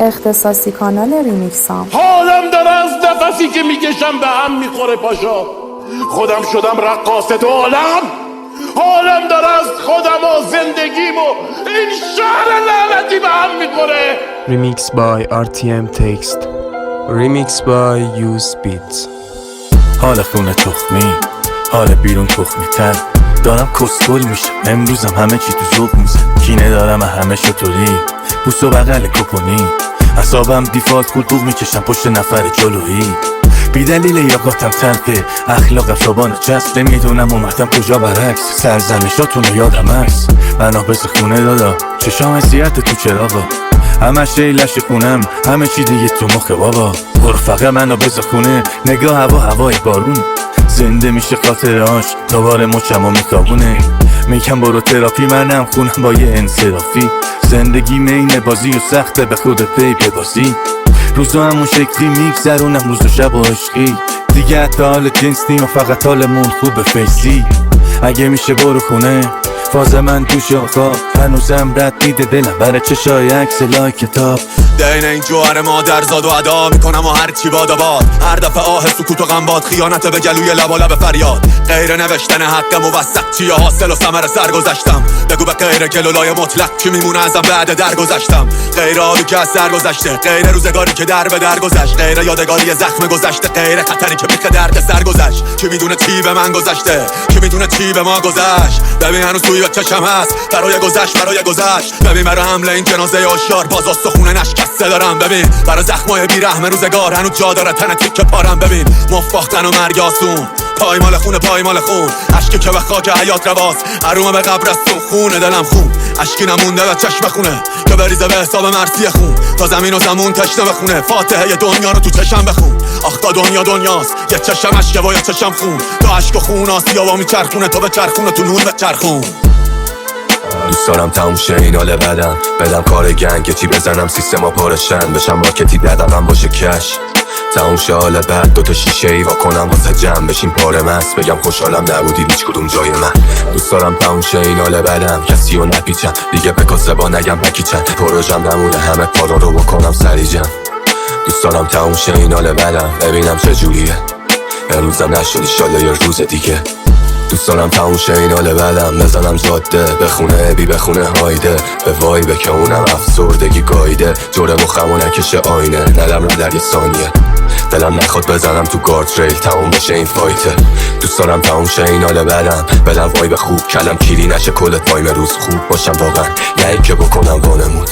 اختصاصی کانال ریمیکسام. حالم داره از نفسی که میکشم به هم میخوره پاشا. خودم شدم رقاص تو عالم. حالم داره از خودم و زندگیم و این شهر لعنتی به هم میخوره. Remix by RTM Text. Remix by Use Beats. حال خونه تخمی، حال بیرون تخمی تر. دارم کسکل میشم امروزم، همه چی تو ذوق میزه. کینه دارم همه شطوری، بوس و بغل کپونی. اعصابم دیفالت کلبوق میکشم پشت نفر جلویی. بی دلیل یاقاتم تنقه، اخلاقم شبانه چسب. نمیدونم اومدم کجا برعکس، سرزنشاتونو یادم هست. بنا بز خونه دادا، چشام حسیت تو چراغا. همه شیلش خونم، همه چی دیگه تو مخه بابا. فقط منو بز خونه، نگاه هوای بارون. زنده میشه خاطرهاش، دوباره مچمو میخوابونه. میگم برو تراپی، منم خونم با یه انصرافی. زندگی مینه بازی و سخته، به خودت پی ببازی. روزا همون شکلی میگذرونم، روز و شب و عشقی. دیگه حتی حال جنس نیم و فقط حالمون خوبه فیسی. اگه میشه برو خونه، فاز من تو شاخا. هنوزم رد میده دلم برای چشای عکس لای کتاب. دین این جوهر مادرزاد و ادا میکنم و هر چی باد. هر دفعه آه سکوت و غم باد، خیانت به گلوی لب و لب فریاد. غیر نوشتن حق موثق چیه حاصل و ثمر سرگذشتم. بگو به غیر گلولای مطلق چی میمونه ازم بعد درگذشتم. غیر حالی که از سر گذشته، غیر روزگاری که در به در گذشت. غیر یادگاری زخم گذشته، غیر خطری که بیخ درد سر گذشت. کی میدونه چی به من گذشته، کی میدونه چی به ما گذشت. ببین هنوز توی چشم هست برای گذشت. ببین برای حمله این جنازه اشار باز استخونه نشکسته دارم. ببین برای زخمای بیرحم روزگار هنوز جا داره تن تیکه پارم. ببین مفاختن و مرگ آسون، پایمال خون. اشکی که به خاک حیات رواز، حروم به قبرستون. خونه دلم خون، اشکی نمونده به چشم خونه که بریزه به حساب مرسی خون. تا زمین و زمون تشنه بخونه، فاتحه دنیا رو تو چشم بخون. آخ تا دنیاست، یه چشم اشکه و یه چشم خون. تا اشک و خون آسیا و میچرخونه، تو به چرخونه تو نون به چرخون. دوست دارم تموم شه این حال بدم کار گنگ چی بزنم سیستما پارشن بشم مارکتی دقیقم باشه کش. تموم شه حال بد، دوتا شیشه ای وا کنم واسه جمع بشیم پاره مست. بگم خوشحالم نبودی هیچ کدوم جای من. دوست دارم تموم شه این حال بدم، کسی رو نپیچم دیگه به کاسه با نگم بکیچن. پروژم نمونه همه کارا رو بکنم سری جمع. دوست دارم تموم شه این حال بدم، ببینم چجوریه امروزم نشد ایشالله یه روز دیگه. دوست دارم تموم شه این حال بدم، بزنم جاده بخونه بی بخونه هایده. به وایبه که اونم افسردگی گایده، جوره مخمو نکشه آینه ندم رو در یه ثانیه. دلم نخواد بزنم تو گارد ریل تموم بشه این فایته. دوست دارم تموم شه این حال بدم، بدم وایب خوب کلم کیری نشه کل تایم روز خوب باشم واقعا یعنی که بکنم وانمود.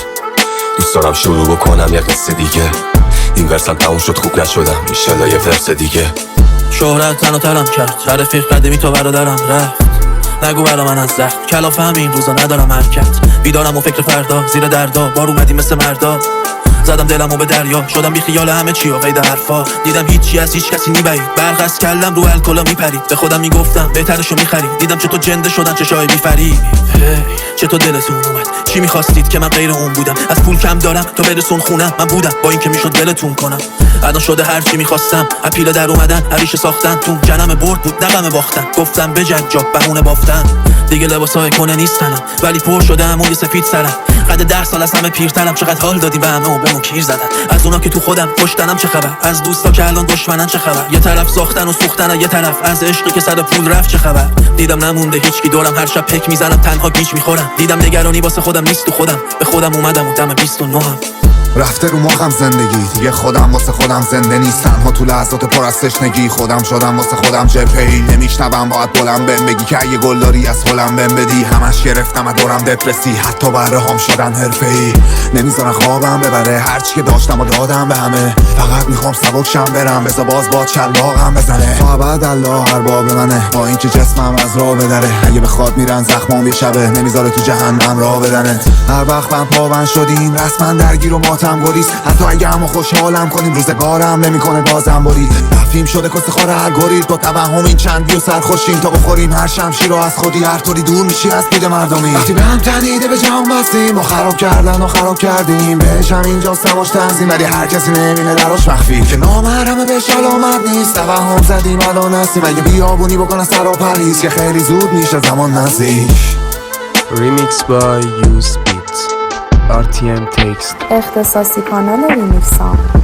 دوست دارم شروع بکنم یه قصه دیگه، این ورسم تموم شد خوب نشدم ایشالله یه ورس دیگه. شهرت تن و ترم کرد، رفیق قدیمی تو برادرم رفت. نگو برا من از زخم، کلاف همین روزا ندارم حرکت. بیدارم و فکر فردا، زیر دردا بار اومدی مثل مردا. زدم دلمو به دریا، شدم بی خیال همه چی و قید حرفا. دیدم هیچی از هیچ کسی نیبرید، برق از کلم رو الکلا میپرید. به خودم میگفتم بهترشو میخرید، دیدم چطور جنده شدن چشای بیفرید. چطور دلتون اومد، چی میخواستید که من غیر اون بودم. از پول کم دارم تو برسون خونم، من بودم با این که میشد دلتون کنم. الان شده هر چی میخواستم، اپیله در اومدن هریشه ساختن. تو جنم برد بود نقم باختن، گفتم بجنگ جا بهونه بافتن. دیگه لباسای کنه نیستنم ولی پر شده همون سفید سرم. قد 10 سال از همه پیرترم، چقدر حال دادی به همه و بهمون کیر زدن. از اونا که تو خودم کشتنم چه خبر، از دوستا که الان دشمنن چه خبر. یه طرف ساختن و سوختن، یه طرف از عشقی که سر پول رفت چه خبر. دیدم نمونده هیچکی دورم، هر شب پک میزنم تنها گیج میخورم. دیدم نگرانی واسه خودم نیست تو خودم، به خودم اومدم و دم 29 رفته رو مخم زندگی دیگه، خودم واسه خودم زنده نیستم. ها تو لحظات پر از تشنگی خودم شدم واسه خودم جبهه‌ای. نمیشنوم باید بلند بهم بگی که اگه گل داری از هلم بهم بدی. همش گرفتم از دورم دپرسی، حتی برهام شدن حرفه‌ای. نمیذارن خوابم ببره، هرچی که داشتم و دادم به همه. فقط میخوام سبکشم برم، بذار باز با چلاقم بزنه. تا ابد الله ارباب منه، با اینکه جسمم از راه بدره. اگه بخواد میرن زخمام یه شبه، نمیذاره تو جهنم راه بدنه. هر وقت من پابند شدیم رسما درگیر و ماتم گریز. حتی اگه همو خوشحالم کنیم روزگارم نمیکنه بازم برید. رفتیم شده کس خور هر گریز، با توهم این چندی و سرخوشیم تا بخوریم هر شمشیر رو از خودی. هر طوری دور میشی از دید مردمی، وقتی به هم تنیده به جام بستیم و خراب کردن و خراب کردیم. بهش هم اینجا سماش تنظیم ولی هر کسی نمینه دراش مخفی. که نامحرمه بهش علامت نیست، توهم زدیم الان هستیم. اگه بیابونی بکنه سر و پریز که خیلی زود میشه زمان نزدیک. Remix by Use Beats. RTM Text. اختصاصی کانال ریمیکسام.